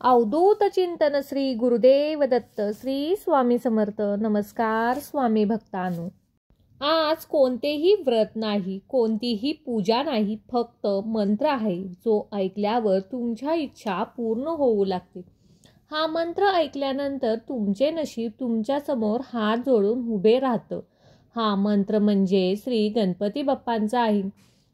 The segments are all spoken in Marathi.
अवधूत चिंतन श्री गुरुदेव दत्त श्री स्वामी समर्थ। नमस्कार स्वामी भक्तांनो, आज कोणतेही व्रत नाही, कोणतीही पूजा नाही, फक्त मंत्र आहे जो ऐकल्यावर तुमच्या इच्छा पूर्ण होऊ लागते। हा मंत्र ऐकल्यानंतर तुमचे नशीब तुमच्या समोर हात जोडून उभे राहतं। हा मंत्र म्हणजे श्री गणपती बाप्पांचा आहे।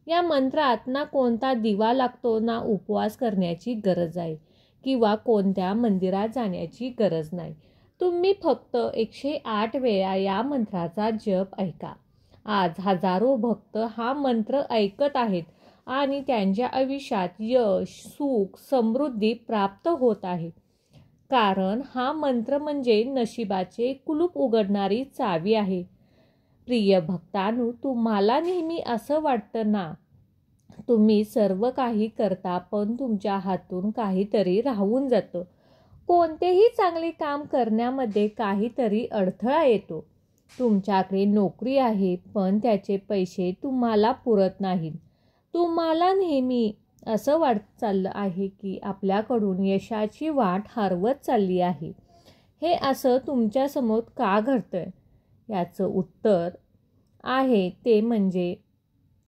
या मंत्रात ना कोणता दिवा लागतो, ना उपवास करण्याची गरज आहे किंवा कोणत्या मंदिरात जाण्याची गरज नाही। तुम्ही फक्त 108 वेळा या मंत्राचा जप ऐका। आज हजारो भक्त हा मंत्र ऐकत आहेत आणि त्यांच्या आयुष्यात यश, सुख, समृद्धी प्राप्त होत आहे। कारण हा मंत्र म्हणजे नशिबाचे कुलूप उघडणारी चावी आहे। प्रिय भक्तांनो, तुम्हाला नेहमी असं वाटतं ना, तुम्ही सर्व काही करता पण तुमच्या हातून काहीतरी राहून जातं। कोणतेही चांगले काम करण्यामध्ये काहीतरी अडथळा येतो। तुमच्याकडे नोकरी आहे पण त्याचे पैसे तुम्हाला पुरत नाहीत। तुम्हाला नेहमी असं वाटत चाललं आहे की आपल्याकडून यशाची वाट हरवत चालली आहे। हे असं तुमच्यासमोर का घडतंय? याचं उत्तर आहे ते म्हणजे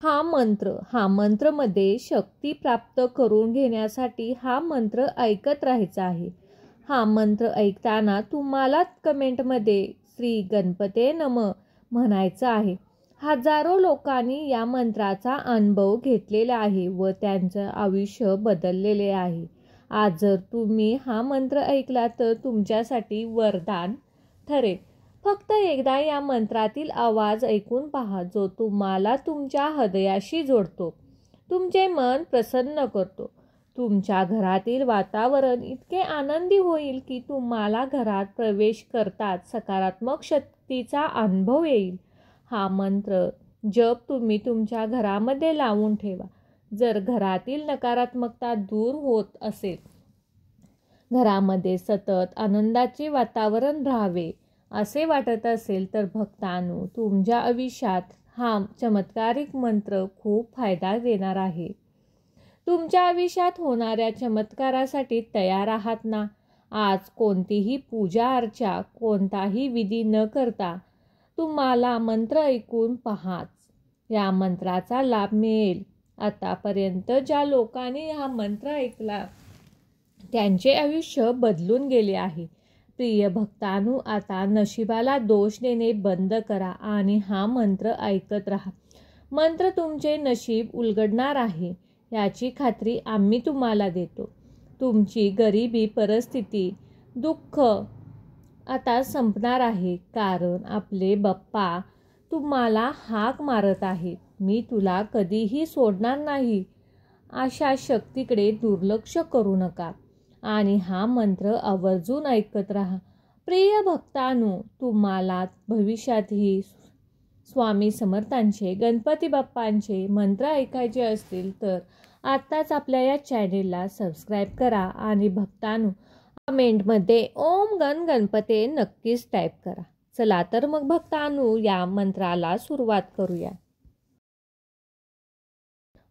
हा मंत्रमध्ये शक्ती प्राप्त करून घेण्यासाठी हा मंत्र ऐकत राहायचा आहे। हा मंत्र ऐकताना तुम्हाला कमेंटमध्ये श्री गणपते नमः म्हणायचं आहे। हजारो लोकांनी या मंत्राचा अनुभव घेतलेला आहे व त्यांचं आयुष्य बदललेले आहे। आज जर तुम्ही हा मंत्र ऐकला तर तुमच्यासाठी वरदान ठरेल। फक्त एकदा या मंत्रातील आवाज ऐकून पहा, जो तुम्हाला तुमच्या हृदयाशी जोडतो, तुमचे मन प्रसन्न करतो। तुमच्या घरातील वातावरण इतके आनंदी होईल की तुम्हाला घरात प्रवेश करताच सकारात्मक शक्तीचा अनुभव येईल। हा मंत्र जप तुम्ही तुमच्या घरामध्ये लावून ठेवा। जर घरातील नकारात्मकता दूर होत असेल, घरामध्ये सतत आनंदाचे वातावरण राहावे असे वाटत असेल तर भक्तांनो, तुमच्या आयुष्यात हा चमत्कारिक मंत्र खूप फायदा देणार आहे। तुमच्या आयुष्यात होणाऱ्या चमत्कारासाठी तयार आहात ना? आज कोणतीही पूजा अर्चा, कोणताही विधी न करता तुम्हाला मंत्र ऐकून पहाच या मंत्राचा लाभ मिळेल। आतापर्यंत ज्या लोकांनी हा मंत्र ऐकला त्यांचे आयुष्य बदलून गेले आहे। प्रिय भक्तांनो, आता नशिबाला दोष देणे बंद करा आणि हा मंत्र ऐकत राहा। मंत्र तुमचे नशीब उलगडणार आहे याची खात्री आम्ही तुम्हाला देतो। तुमची गरिबी परिस्थिती, दुःख आता संपणार आहे, कारण आपले बाप्पा तुम्हाला हाक मारत आहेत, मी तुला कधीही सोडणार नाही। अशा शक्तीकडे दुर्लक्ष करू नका आणि हा मंत्र आवर्जून ऐकत राहा। प्रिय भक्तांनो, तुम्हाला भविष्यातही स्वामी समर्थांचे, गणपती बाप्पांचे मंत्र ऐकायचे असतील तर आत्ताच आपल्या या चॅनेलला सबस्क्राईब करा आणि भक्तांनो, कमेंटमध्ये ओम गण गणपते नक्कीच टाईप करा। चला तर मग भक्तांनो, या मंत्राला सुरुवात करूया।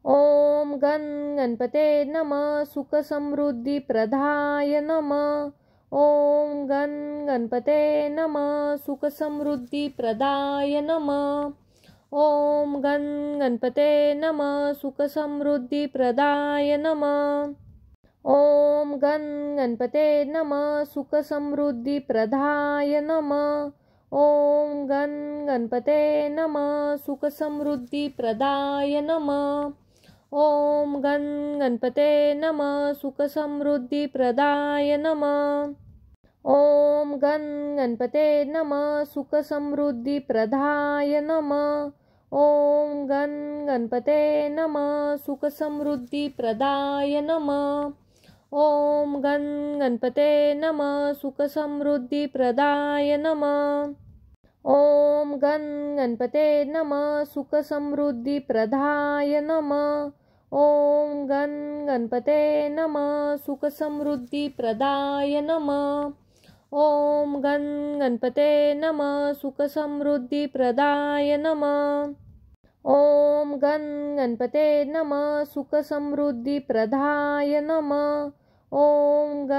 ओम गण गणपते नमः सुख समृद्धी प्रदाय नमः। ओम गण गणपते नमः सुख समृद्धी प्रदाय नमः। ओम गण गणपते नमः सुख समृद्धी प्रदाय नमः। ओम गण गणपते नमः सुख समृद्धी प्रदाय नमः। ओम गण गणपते नमः सुख समृद्धी प्रदाय नमः। ओम गण गणपते नमः सुख समृद्धी प्रदाय नमः। ओम गण गणपते नमः सुख समृद्धी प्रदाय नमः। ओम गण गणपते नमः सुख समृद्धी प्रदाय नमः। ओम गण गणपते नमः सुख समृद्धी प्रदाय नमः। ओम गण गणपते नमः सुख समृद्धी प्रदाय नमः। ओम गण गणपते नमः सुख समृद्धी प्रदाय नमः। ओम गण गणपते नमः सुख समृद्धी प्रदाय नमः। ओम गण गणपते नमः सुख समृद्धी प्रदाय नमः। ओम गण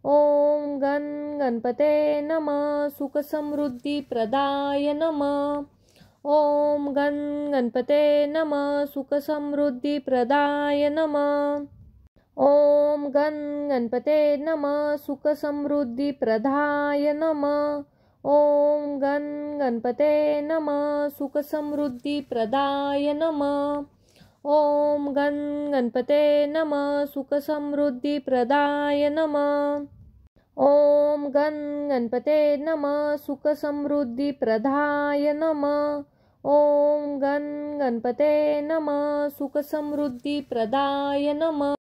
ॐ गण गणपते नमः सुखसमृद्धिप्रदाय नमः। ॐ गण गणपते नमः सुखसमृद्धिप्रदाय नमः। ॐ गण गणपते नमः सुखसमृद्धिप्रदाय नमः। ॐ गण गणपते नमः सुखसमृद्धिप्रदाय नमः। ॐ गण गणपते नमः सुखसमृद्धिप्रदाय नमः। ॐ गण गणपते नमः सुखसमृद्धिप्रदाय नमः। ॐ गण गणपते नमः सुखसमृद्धिप्रदाय नमः।